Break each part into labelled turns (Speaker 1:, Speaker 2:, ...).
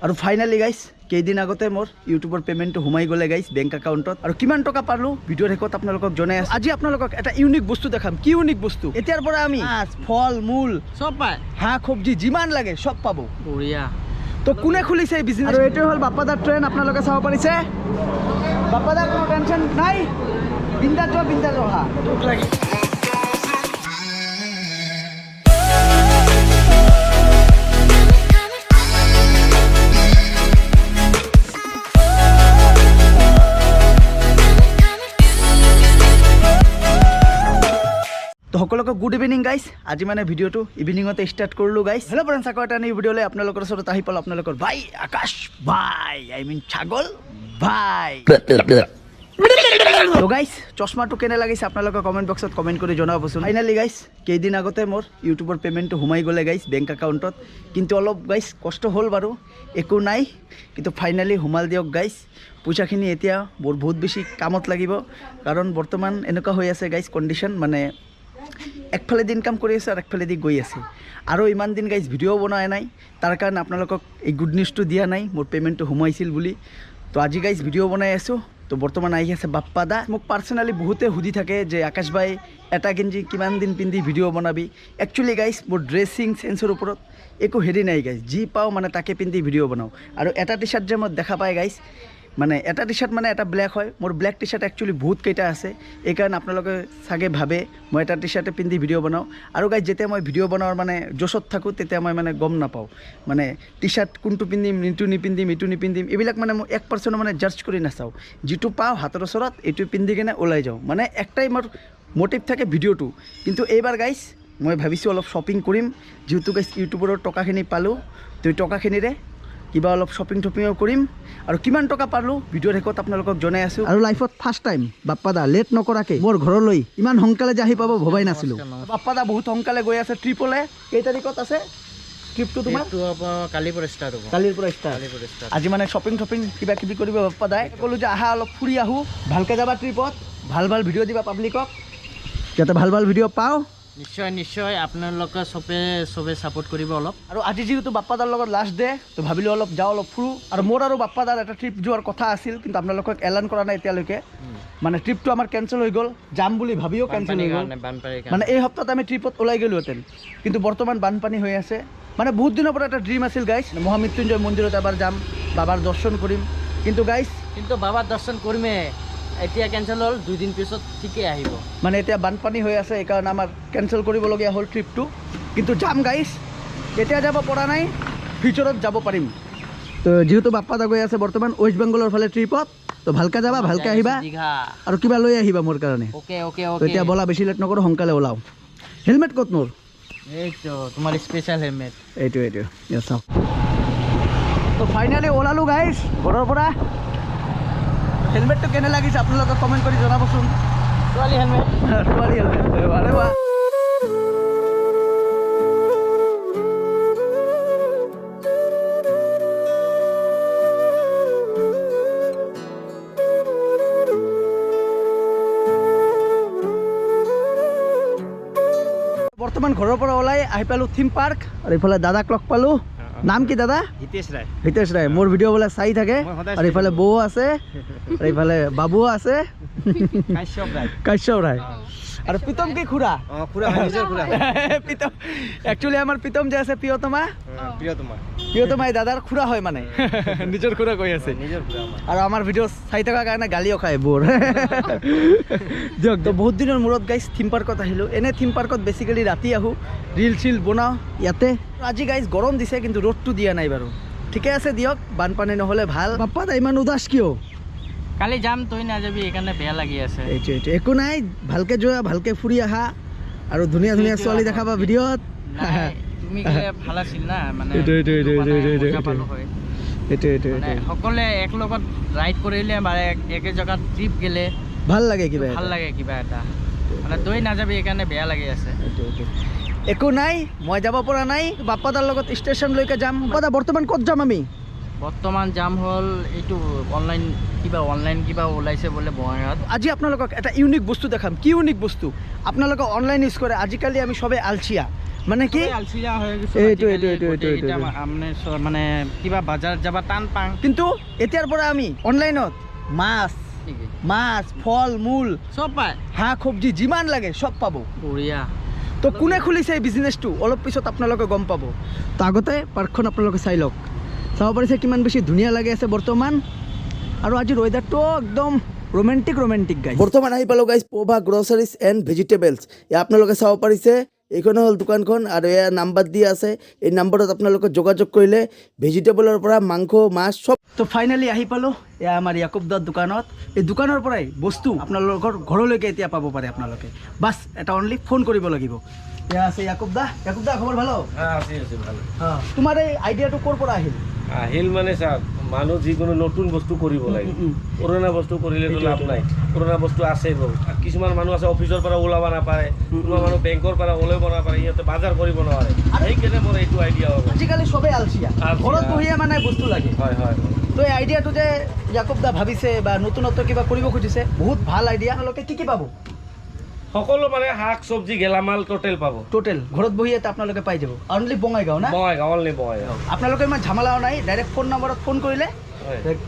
Speaker 1: আৰু finally guys কেইদিন আগতে মোৰ ইউটিউবৰ পেমেণ্টটো সোমাই গ'লে গাইজ বেংক একাউণ্টত আৰু কিমান টকা পালোঁ ভিডিঅ'ৰ শেষত আপোনালোকক জনাই আছোঁ। আজি আপোনালোকক এটা ইউনিক বস্তু দেখাম। কি ইউনিক বস্তু? এতিয়াৰ পৰা আমি মাছ, ফল মূল চব পায়, শাক চব্জি যিমান লাগে চব পাব। বঢ়িয়া। তো কোনে খুলিছে এই বিজনেছ? আৰু এইটোৱে হ'ল বাপ্পাদাৰ ট্ৰেইন। আপোনালোকে চাব পাৰিছে বাপ্পাদাৰ কোনো টেনশ্যন নাই, বিন্দাছ যোৱা বিন্দাছ অহা। ভোক লাগে। তো সকলোকে গুড ইভিনিং গাইজ। আজি মানে ভিডিঅ'টো ইভিনিঙতে ষ্টাৰ্ট কৰিলোঁ গাইজ। হেল্ল' ফ্ৰেণ্ডছ, আকৌ এটা নিউ ভিডিঅ'লৈ আপোনালোকৰ ওচৰত আহি পালোঁ। আপোনালোকৰ ভাই আকাশ ভাই, ছাগল ভাই। তো গাইজ চশমাটো কেনে লাগিছে আপোনালোকে কমেণ্ট বক্সত কমেণ্ট কৰি জনাবচোন। ফাইনেলি গাইজ কেইদিন আগতে মোৰ ইউটিউবৰ পেমেণ্টটো সোমাই গ'লে গাইজ বেংক একাউণ্টত, কিন্তু অলপ গাইজ কষ্ট হ'ল বাৰু, একো নাই, কিন্তু ফাইনেলি সোমাল দিয়ক গাইজ। পইচাখিনি এতিয়া মোৰ বহুত বেছি কামত লাগিব, কাৰণ বৰ্তমান এনেকুৱা হৈ আছে গাইজ কণ্ডিশ্যন, মানে একফালেদি ইনকাম কৰি আছে আৰু একফালেদি গৈ আছে। আৰু ইমান দিন গাইজ ভিডিঅ' বনোৱা নাই, তাৰ কাৰণে আপোনালোকক এই গুড নিউজটো দিয়া নাই মোৰ পে'মেণ্টটো সোমাইছিল বুলি। তো আজি গাইজ ভিডিঅ' বনাই আছোঁ। তো বৰ্তমান আহি আছে বাপ্পা দা। মোক পাৰ্চনেলি বহুতে সুধি থাকে যে আকাশ ভাই এটা গেঞ্জি কিমান দিন পিন্ধি ভিডিঅ' বনাবি। একচুৱেলি গাইজ মোৰ ড্ৰেছিং চেন্সৰ ওপৰত একো হেৰি নাই গাইজ, যি পাওঁ মানে তাকে পিন্ধি ভিডিঅ' বনাওঁ। আৰু এটা টি চাৰ্ট যে মই দেখা পাই গাইজ, মানে এটা টি চাৰ্ট মানে এটা ব্লেক হয়, মোৰ ব্লেক টি চাৰ্ট একচুৱেলি বহুত কেইটা আছে। এইকাৰণে আপোনালোকে চাগে ভাবে মই এটা টি চাৰ্টে পিন্ধি ভিডিঅ' বনাওঁ। আৰু গাইজ যেতিয়া মই ভিডিঅ' বনাওঁ মানে জছত থাকোঁ, তেতিয়া মই মানে গম নাপাওঁ মানে টি চাৰ্ট কোনটো পিন্ধিম, ইটো নিপিন্ধিম, ইটো নিপিন্ধিম, এইবিলাক মানে মই 1% মানে জাৰ্জ কৰি নাচাওঁ। যিটো পাওঁ হাতৰ ওচৰত এইটো পিন্ধি কিনে ওলাই যাওঁ, মানে একটাই মোৰ মটিভ থাকে ভিডিঅ'টো। কিন্তু এইবাৰ গাইজ মই ভাবিছোঁ অলপ শ্বপিং কৰিম, যিহেতু গাইজ ইউটিউবৰ টকাখিনি পালোঁ, তো এই টকাখিনিৰে কিবা অলপ শ্বপিং টপিঙো কৰিম। আৰু কিমান টকা পালোঁ ভিডিঅ'ৰ শেষত আপোনালোকক জনাই আছোঁ। আৰু লাইফত ফাৰ্ষ্ট টাইম বাপ্পা দা লেট নকৰাকৈ মোৰ ঘৰলৈ ইমান সোনকালে যে আহি পাব ভবাই নাছিলোঁ। বাপ্পা দা বহুত সোনকালে গৈ আছে ট্ৰিপলৈ। কেই তাৰিখত আছে ট্ৰিপটো তোমাৰ? কালিৰ পৰা ষ্টাৰ্ট হ'ব। কালিৰ পৰা ষ্টাৰ্ট। আজি মানে শ্বপিং টপিং কিবা কিবি কৰিব বাপ্পা দাই। ক'লোঁ যে আহা অলপ ফুৰি আহোঁ, ভালকৈ যাবা ট্ৰিপত, ভাল ভাল ভিডিঅ' দিবা পাব্লিকক, যাতে ভাল ভাল ভিডিঅ' পাওঁ।
Speaker 2: নিশ্চয় নিশ্চয় আপোনালোকে চবে ছাপোৰ্ট কৰিব অলপ।
Speaker 1: আৰু আজি যিহেতু বাপ্পাদাৰ লগত লাষ্ট ডে, তো ভাবিলোঁ অলপ যাওঁ, অলপ ফুৰোঁ। আৰু মোৰ আৰু বাপ্পাদাৰ এটা ট্ৰিপ যোৱাৰ কথা আছিল, কিন্তু আপোনালোকক এলান কৰা নাই এতিয়ালৈকে। মানে ট্ৰিপটো আমাৰ কেঞ্চেল হৈ গ'ল, যাম বুলি ভাবিও কেঞ্চেল হৈ গ'ল। মানে এই সপ্তাহত আমি ট্ৰিপত ওলাই গ'লোহেঁতেন, কিন্তু বৰ্তমান বানপানী হৈ আছে। মানে বহুত দিনৰ পৰা এটা ড্ৰিম আছিল গাইজ, মহামৃত্যুঞ্জয় মন্দিৰত এবাৰ যাম, বাবাৰ দৰ্শন কৰিম। কিন্তু গাইজ
Speaker 2: বাবাৰ দৰ্শন কৰিমে, এতিয়া কেঞ্চেল হ'ল, 2 দিন পিছত ঠিকেই আহিব।
Speaker 1: মানে এতিয়া বানপানী হৈ আছে, সেইকাৰণে আমাৰ কেঞ্চেল কৰিবলগীয়া হ'ল ট্ৰিপটো। কিন্তু যাম গাইজ, এতিয়া যাব পৰা নাই, ফিউচাৰত যাব পাৰিম। তো যিহেতু বাপ্পাদা গৈ আছে বৰ্তমান ৱেষ্ট বেংগলৰ ফালে ট্ৰিপত, তো ভালকৈ যাবা, ভালকৈ আহিবা, আৰু কিবা লৈ আহিবা মোৰ কাৰণে। তো এতিয়া ব'লা, বেছি লেট নকৰোঁ, সোনকালে ওলাওঁ। হেলমেট ক'ত মোৰ?
Speaker 2: এইটো তোমাৰ স্পেচিয়েল হেলমেট।
Speaker 1: এইটো চাওক। তো ফাইনেলি ওলালোঁ গাইজ ঘৰৰ পৰা। হেলমেটটো কেনে লাগিছে আপোনালোকে কমেণ্ট কৰি জনাবচোন।
Speaker 2: ছোৱালী হেলমেট,
Speaker 1: ছোৱালী হেলমেট। আৰে বাহ। বৰ্তমান ঘৰৰ পৰা ওলাই আহি পালোঁ থিম পাৰ্ক, আৰু এইফালে দাদাক লগ পালোঁ। নাম কি দাদা? হিতেশ ৰায়। মোৰ ভিডিঅ' বোলে চাই থাকে। আৰু এইফালে বৌ আছে, আৰু এইফালে বাবুও আছে, কাশ্যপ ৰায়। আৰু প্ৰীতম কি খুৰা? প্ৰীতম একচুৱেলি আমাৰ প্ৰীতম যে আছে প্ৰিয়তমা, প্ৰিয়তমাই দাদাৰ খুৰা হয়, মানে নিজৰ খুৰা কৈ আছে। আৰু আমাৰ ভিডিঅ' চাই থকাৰ কাৰণে গালিও খায় বোৰ। দিয়ক। তো বহুত দিনৰ মূৰত গাইজ থিম পাৰ্কত আহিলোঁ। এনে থিম পাৰ্কত বেছিকেলি ৰাতি আহোঁ, ৰিল চিল বনাওঁ ইয়াতে। আজি গাইজ গৰম দিছে, কিন্তু ৰ'দটো দিয়া নাই বাৰু। ঠিকে আছে দিয়ক, বানপানী নহ'লে ভাল। বাপ্পা দা ইমান উদাস কিয়?
Speaker 2: কালি যাম, তই নাযাবি, সেইকাৰণে বেয়া লাগি আছে।
Speaker 1: এইটো একো নাই, ভালকৈ যোৱা, ভালকৈ ফুৰি আহা, আৰু ধুনীয়া ধুনীয়া ছোৱালী দেখাবা ভিডিঅ'ত।
Speaker 2: তুমি ভাল আছিল না, মানে সকলোৱে একলগত ৰাইড কৰিলে, মানে একে জেগাত ট্ৰিপ গেলে
Speaker 1: ভাল লাগে, কিবা
Speaker 2: ভাল লাগে, কিবা এটা মানে তই নাযাবি, সেইকাৰণে বেয়া লাগি আছে।
Speaker 1: একো নাই, মই যাব পৰা নাই, বাপ্পাদাৰ লগত ষ্টেচনলৈকে যাম। বাপ্পাদা বৰ্তমান ক'ত যাম আমি?
Speaker 2: বৰ্তমান যাম হ'ল এইটো অনলাইন কিবা ওলাইছে বোলে বঙাইগাঁৱত।
Speaker 1: আজি আপোনালোকক এটা ইউনিক বস্তু দেখাম। কি ইউনিক বস্তু? আপোনালোকে অনলাইন ইউজ কৰে, আজিকালি আমি সবে আলচিয়া, মানে কি
Speaker 2: আলচিয়া হৈ গৈছে
Speaker 1: এইটো
Speaker 2: মানে কিবা বাজাৰ যাবা টান পাং
Speaker 1: কিন্তু এতিয়াৰ পৰা আমি অনলাইনত মাছ ফল মূল
Speaker 2: চব পায়
Speaker 1: শাক চব্জি যিমান লাগে চব পাব
Speaker 2: বঢ়িয়া
Speaker 1: তো কোনে খুলিছে এই বিজনেছটো অলপ পিছত আপোনালোকে গম পাব তো আগতে পাৰ্কখন আপোনালোকে চাই লওক চাব পাৰিছে কিমান বেছি ধুনীয়া লাগি আছে বৰ্তমান আৰু আজিৰ ৱেডাৰটো একদম ৰোমেণ্টিক গাইজ বৰ্তমান আহি পালোঁ গাইজ পোভা গ্ৰ'চাৰিজ এণ্ড ভেজিটেবলছ এয়া আপোনালোকে চাব পাৰিছে এইখন হ'ল দোকানখন আৰু এয়া নাম্বাৰ দিয়া আছে এই নাম্বাৰত আপোনালোকে যোগাযোগ কৰিলে ভেজিটেবলৰ পৰা মাংস মাছ চব তো ফাইনেলি আহি পালোঁ এয়া আমাৰ ইয়াকুব দাৰ দোকানত এই দোকানৰ পৰাই বস্তু আপোনালোকৰ ঘৰলৈকে এতিয়া পাব পাৰে আপোনালোকে বাছ এটা অনলি ফোন কৰিব লাগিব এয়া আছে ইয়াকুব দা খবৰ ভাল তোমাৰ এই আইডিয়াটো ক'ৰ পৰা আহিল
Speaker 3: মানে চাওক মানুহ যিকোনো নতুন বস্তু কৰিব লাগে পুৰণা বস্তু কৰিলেতো লাভ নাই পুৰণা বস্তু আছে কিছুমান মানুহ আছে অফিচৰ পৰা ওলাব নাপাৰে কোনোবা মানুহ বেংকৰ পৰা ওলাব নাপাৰে সিহঁতে বজাৰ কৰিব নোৱাৰে সেইকাৰণে মোৰ এইটো আইডিয়া হ'ল
Speaker 1: আজিকালি চবেই আলচিয়া ঘৰত বহিয়ে মানে বস্তু লাগে
Speaker 3: হয়
Speaker 1: তো এই আইডিয়াটো যে ইয়াকুব দা ভাবিছে বা নতুনত্ব কিবা কৰিব খুজিছে বহুত ভাল আইডিয়া আপোনালোকে কি পাব
Speaker 3: সকলো মানে শাক চব্জি গেলামাল টোটেল পাব
Speaker 1: টোটেল ঘৰত বহি এটা আপোনালোকে পাই যাব অনলি বঙাইগাঁও না
Speaker 3: বঙাইগাঁও
Speaker 1: আপোনালোকে ইমান ঝামেলাও নাই ডাইৰেক্ট ফোন নম্বৰত ফোন কৰিলে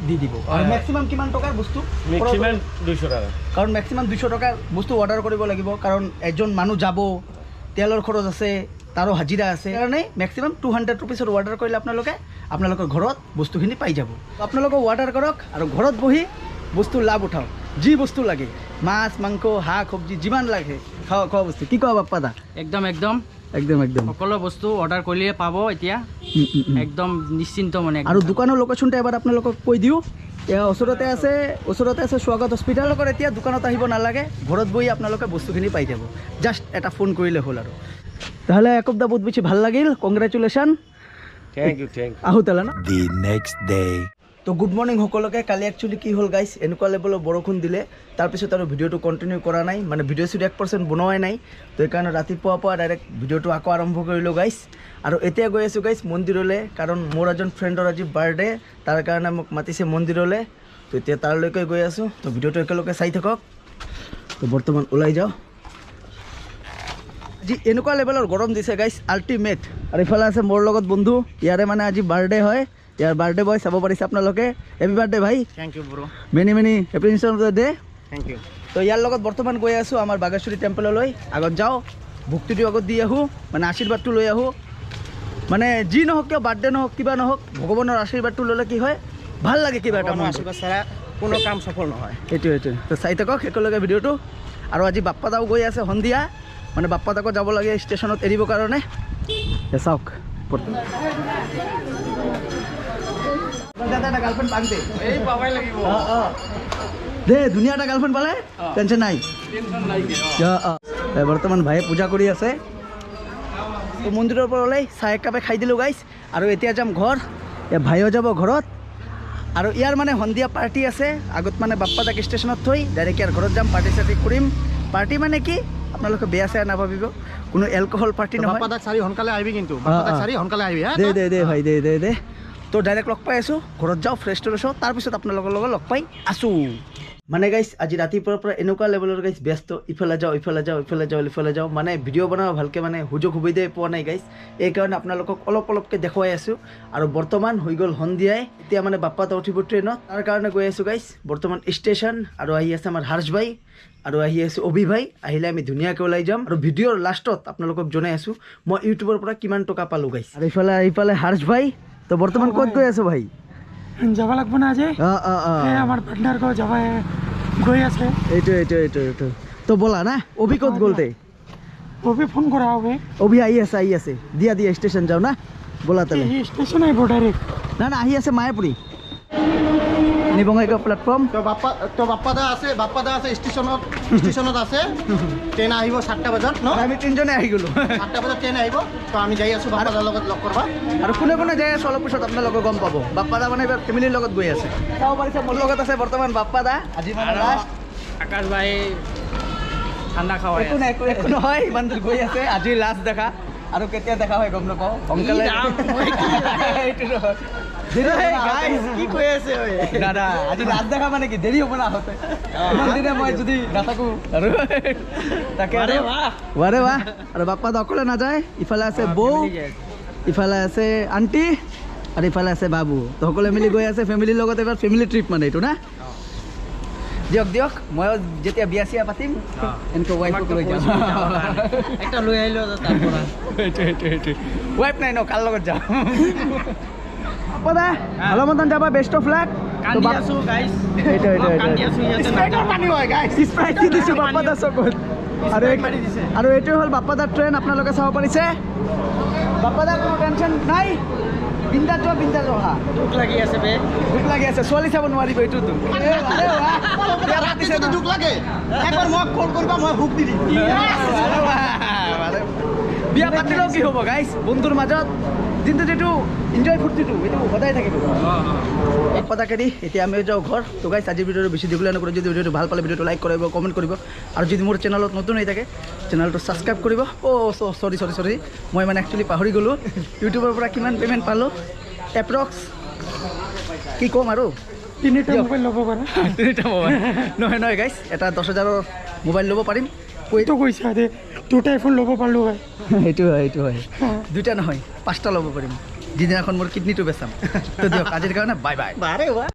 Speaker 1: দি দিব আৰু মেক্সিমাম কিমান টকাৰ বস্তু
Speaker 3: মেক্সিমাম 200 টাকা
Speaker 1: কাৰণ মেক্সিমাম 200 টকাৰ বস্তু অৰ্ডাৰ কৰিব লাগিব কাৰণ এজন মানুহ যাব তেলৰ খৰচ আছে তাৰো হাজিৰা আছে কাৰণে মেক্সিমাম 200 ৰুপিছৰ অৰ্ডাৰ কৰিলে আপোনালোকৰ ঘৰত বস্তুখিনি পাই যাব আপোনালোকে অৰ্ডাৰ কৰক আৰু ঘৰত বহি বস্তু লাভ উঠাওক যি বস্তু লাগে মাছ মাংস শাক চব্জি যিমান লাগে খোৱা বস্তু কি কোৱা বাপ্পা দা একদম
Speaker 2: সকলো বস্তু অৰ্ডাৰ কৰিলে পাব এতিয়া একদম নিশ্চিন্ত মানে
Speaker 1: আৰু দোকানৰ লোকেশ্যনটো এবাৰ আপোনালোকক কৈ দিওঁ এয়া ওচৰতে আছে স্বাগত হস্পিটেলৰ এতিয়া দোকানত আহিব নালাগে ঘৰত বহি আপোনালোকে বস্তুখিনি পাই যাব জাষ্ট এটা ফোন কৰিলে হ'ল আৰু তাহলে ইয়াকুব দা বহুত বেছি ভাল লাগিল কংগ্ৰেচুলেশ্যন
Speaker 3: থ্যাংক ইউ
Speaker 1: আহো তাহলে না
Speaker 4: The next day.
Speaker 1: তো গুড মৰ্ণিং সকলোকে কালি একচুৱেলি কি হ'ল গাইছ এনেকুৱা লেভেলৰ বৰষুণ দিলে তাৰপিছত আৰু ভিডিঅ'টো কণ্টিনিউ কৰা নাই মানে ভিডিঅ' চিডিঅ' 1% বনোৱাই নাই তো সেইকাৰণে ৰাতিপুৱা ডাইৰেক্ট ভিডিঅ'টো আকৌ আৰম্ভ কৰিলোঁ গাইছ আৰু এতিয়া গৈ আছোঁ গাইছ মন্দিৰলৈ কাৰণ মোৰ এজন ফ্ৰেণ্ডৰ আজি বাৰ্থডে তাৰ কাৰণে মোক মাতিছে মন্দিৰলৈ তো এতিয়া তাৰলৈকে গৈ আছোঁ তো ভিডিঅ'টো একেলগে চাই থাকক তো বৰ্তমান ওলাই যাওঁ আজি এনেকুৱা লেভেলৰ গৰম দিছে গাইছ আল্টিমেট আৰু ইফালে আছে মোৰ লগত বন্ধু ইয়াৰে মানে আজি বাৰ্থডে হয় ইয়াৰ বাৰ্থডে বয় চাব পাৰিছে আপোনালোকে হেপী বাৰ্থডে ভাই
Speaker 2: thank you bro
Speaker 1: many happy return of the day
Speaker 2: thank you
Speaker 1: তো ইয়াৰ লগত বৰ্তমান গৈ আছোঁ আমাৰ বাগেশ্বৰী টেম্পললৈ আগত যাওঁ ভক্তিটো আগত দি আহোঁ মানে আশীৰ্বাদটো লৈ আহোঁ মানে যি নহওক কিয় বাৰ্থডে নহওক কিবা নহওক ভগৱানৰ আশীৰ্বাদটো ল'লে কি হয় ভাল লাগে কিবা এটা
Speaker 2: আশীৰ্বাদ ছাড়া কোনো কাম সফল নহয়
Speaker 1: এইটোৱে তো চাই থাকক একেলগে ভিডিঅ'টো আৰু আজি বাপ্পা দাও গৈ আছে সন্ধিয়া মানে বাপ্পা দাকো যাব লাগে ষ্টেচনত এৰিবৰ কাৰণে চাওক গাৰ্লফ্ৰেণ্ড পাংতে
Speaker 2: এই পাবাই লাগিব
Speaker 1: দে ধুনীয়া এটা গাৰ্লফ্ৰেণ্ড পালে টেনশ্যন নাই বৰ্তমান ভাইয়ে পূজা কৰি আছে তো মন্দিৰৰ পৰা ওলাই চাহ একাপে খাই দিলোঁ গাইছ আৰু এতিয়া যাম ঘৰ ভাইও যাব ঘৰত আৰু ইয়াৰ মানে সন্ধিয়া পাৰ্টি আছে আগত মানে বাপ্পা দাক ষ্টেচনত থৈ ডাইৰেক্ট ইয়াৰ ঘৰত যাম পাৰ্টি চাৰ্টি কৰিম পাৰ্টি মানে কি আপোনালোকে বেয়া চেয়া নাভাবিব কোনো এলকহল পাৰ্টি নহয়
Speaker 2: বাপ্পাদাক চাৰি সোনকালে আহিবি কিন্তু সোনকালে আহিবি
Speaker 1: দে ভাই দে তো ডাইৰেক্ট লগ পাই আছোঁ ঘৰত যাওঁ ফ্ৰেছ ট্ৰেছ হওঁ তাৰপিছত আপোনালোকৰ লগত লগ পাই আছোঁ মানে গাইছ আজি ৰাতিপুৱাৰ পৰা এনেকুৱা লেভেলৰ গাইছ ব্যস্ত ইফালে যাওঁ মানে ভিডিঅ' বনাব ভালকৈ মানে সুযোগ সুবিধাই পোৱা নাই গাইছ এইকাৰণে আপোনালোকক অলপকৈ দেখুৱাই আছোঁ আৰু বৰ্তমান হৈ গ'ল সন্ধিয়াই এতিয়া মানে বাপ্পাত উঠিব ট্ৰেইনত তাৰ কাৰণে গৈ আছোঁ গাইছ বৰ্তমান ষ্টেচন আৰু আহি আছে আমাৰ হৰ্ষ ভাই আৰু আহি আছোঁ অভি ভাই আহিলে আমি ধুনীয়াকৈ ওলাই যাম আৰু ভিডিঅ'ৰ লাষ্টত আপোনালোকক জনাই আছোঁ মই ইউটিউবৰ পৰা কিমান টকা পালোঁ গাইছ আৰু ইফালে হৰ্ষ ভাই তো বৰ্তমান ক'ত গৈ আছোঁ ভাই
Speaker 5: যাব লাগব না আজি আমার পার্টনার কো যাব গই আছে
Speaker 1: এইটো তো বলা না অভি ক'ত গ'লতে
Speaker 5: ওবে ফোন করা হবে
Speaker 1: অভি আহি আছে দিয়া ষ্টেচন যাও না বলা তাহলে
Speaker 5: স্টেশন আইব ডাইরেক্ট
Speaker 1: না আহি আছে মায়াপুৰী বঙাইগাঁও প্লেটফৰ্ম
Speaker 2: তো বাপ্পাদা আছে ষ্টেচনত আছে ট্ৰেইন আহিব 7টা বজাত ন
Speaker 1: আমি তিনিজনে আহি গ'লোঁ
Speaker 2: 7টা বজাত ট্ৰেইন আহিব তো আমি যাই আছোঁ বাপ্পাদাৰ লগত লগ কৰবা
Speaker 1: আৰু কোনে যাই আছে অলপ পিছত আপোনালোকে গম পাব বাপ্পাদা মানে এইবাৰ ফেমিলিৰ লগত গৈ আছে চাব পাৰিছে মোৰ লগত আছে বৰ্তমান বাপ্পাদা আজি মানে লাষ্ট
Speaker 2: আকাশ ভাই ঠাণ্ডা খাওয়াই
Speaker 1: একো নহয় ইমান দূৰ গৈ আছে আজি লাষ্ট দেখা আৰু কেতিয়া দেখা হয় গম নাপাওঁ সোনকালে এইটো নহয়। দেৰি হ'ব না আহোঁতে।
Speaker 2: কি কৈ আছে ঐ?
Speaker 1: দাদা আজি ৰাত দেখা মানে কি দেৰি হ'ব না আহোঁতে ইমান দিনে মই যদি নাথাকোঁ আৰু তাকে আৰু ৱাৰে বাহ আৰু বাপ্পা অকলে নাযায় ইফালে আছে বৌ ইফালে আছে আণ্টি আৰু ইফালে আছে বাবু তো সকলোৱে মিলি গৈ আছে ফেমিলিৰ লগত এবাৰ ফেমিলি ট্ৰিপ মানে এইটো না দিয়ক দিয়ক ময়ো যেতিয়া বিয়া চিয়া পাতিম এনেকৈ ৱাইফক লৈ যাম
Speaker 2: একটা লৈ আহিলো তাৰ পৰা
Speaker 1: ৱাইফ নাই ন কাৰ লগত যাম পদা অলপমান যাবা বেষ্ট অফ লাক
Speaker 2: কান্দি আছো গাইস কান্দি আছো ইয়াতে
Speaker 1: স্প্ৰাইট দি দিছোঁ বাপ্পাদাৰ চকুত আৰু এইটোৱে হ'ল বাপ্পাদাৰ ট্ৰেইন আপোনালোকে চাব পাৰিছে বাপ্পাদাৰ কোনো টেনশ্যন নাই বিন্দাত যোৱা অহা
Speaker 2: দুখ লাগি আছে বে
Speaker 1: দুখ লাগি আছে ছোৱালী চাব নোৱাৰিব এইটোতো দুখ লাগে একবাৰ মই কল কৰিবা মই হুক দি দিম বিয়া পাতিলেও কি হ'ব গাইছ বন্ধুৰ মাজত দিনটো যিটো এনজয় ফূৰ্তিটো এইটো সদায় থাকিব এক পতাকেদি এতিয়া আমি যাওঁ ঘৰ তো গাইছ আজিৰ ভিডিঅ'টো বেছি দীঘলীয়া নকৰোঁ যদি ভিডিঅ'টো ভাল পালে ভিডিঅ'টো লাইক কৰিব কমেণ্ট কৰিব আৰু যদি মোৰ চেনেলত নতুন হৈ থাকে চেনেলটো ছাবস্ক্ৰাইব কৰিব চৰি মই মানে একচুৱেলি পাহৰি গ'লোঁ ইউটিউবৰ পৰা কিমান পে'মেণ্ট পালোঁ এপ্ৰক্স কি ক'ম আৰু
Speaker 5: তিনিটা মোবাইল ল'ব পাৰা
Speaker 1: তিনিটা মোবাইল নহয় গাইছ এটা 10,000ৰ মোবাইল ল'ব পাৰিম
Speaker 5: কৈতো কৈছা দে দুটা আইফোন ল'ব পাৰলো হয়
Speaker 1: সেইটো হয় দুটা নহয় 5টা ল'ব পাৰিম যিদিনাখন মোৰ কিডনীটো বেচাম তো দিয়ক আজিৰ কাৰণে বাই বাই